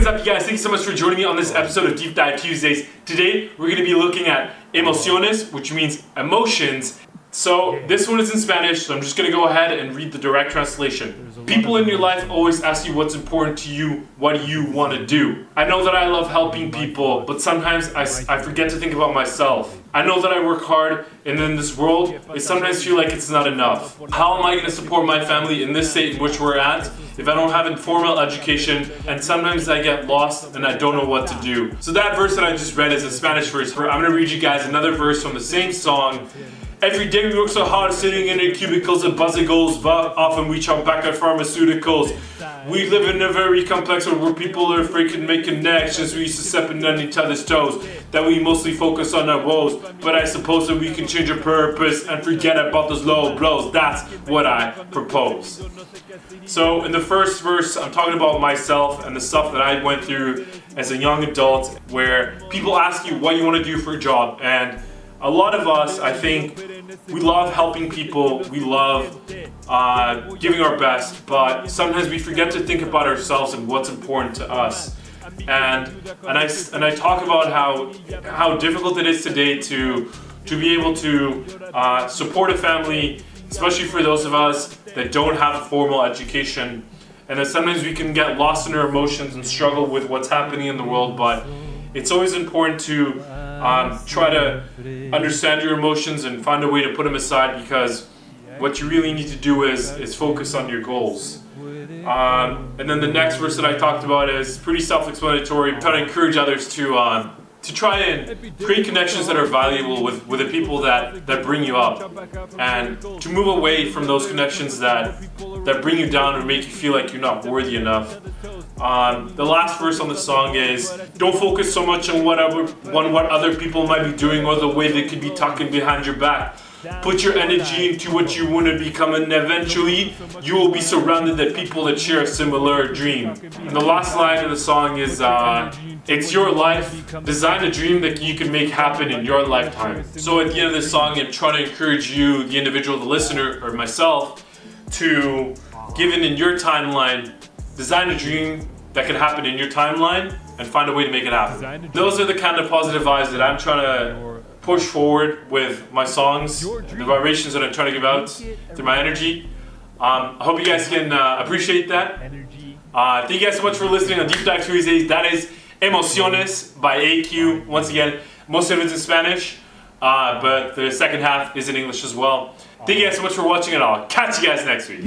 up, you guys? Thank you so much for joining me on this episode of Deep Dive Tuesdays. Today, we're going to be looking at Emociones, which means emotions. So, this one is in Spanish, so I'm just going to go ahead and read the direct translation. People in your life always ask you what's important to you, what do you want to do. I know that I love helping people, but sometimes I forget to think about myself. I know that I work hard, and in this world, I sometimes feel like it's not enough. How am I going to support my family in this state in which we're at if I don't have a formal education, and sometimes I get lost and I don't know what to do? So that verse that I just read is a Spanish verse. I'm going to read you guys another verse from the same song. Every day we work so hard sitting in our cubicles and buzzing goals, but often we chop back at pharmaceuticals. We live in a very complex world where people are afraid to make connections. We used to step on each other's toes, that we mostly focus on our woes. But I suppose that we can change our purpose and forget about those low blows. That's what I propose. So in the first verse, I'm talking about myself and the stuff that I went through as a young adult, where people ask you what you want to do for a job, and a lot of us, I think, we love helping people, we love giving our best, but sometimes we forget to think about ourselves and what's important to us. And I talk about how difficult it is today to be able to support a family, especially for those of us that don't have a formal education, and that sometimes we can get lost in our emotions and struggle with what's happening in the world, but it's always important to try to understand your emotions and find a way to put them aside, because what you really need to do is focus on your goals. And then the next verse that I talked about is pretty self-explanatory. I'm trying to encourage others to try and create connections that are valuable with the people that bring you up, and to move away from those connections that bring you down or make you feel like you're not worthy enough. The last verse on the song is, don't focus so much on what other people might be doing or the way they could be talking behind your back. Put your energy into what you want to become, and eventually you will be surrounded by people that share a similar dream. And the last line of the song is, it's your life, design a dream that you can make happen in your lifetime. So at the end of this song, I'm trying to encourage you, the individual, the listener, or myself, to give in your timeline, design a dream that can happen in your timeline, and find a way to make it happen. Those are the kind of positive vibes that I'm trying to push forward with my songs, the vibrations that I'm trying to give out through my energy. I hope you guys can appreciate that. Thank you guys so much for listening on Deep Dive Tuesdays. That is Emociones by AQ. Once again, most of it's in Spanish, but the second half is in English as well. Thank you guys so much for watching, and I'll catch you guys next week.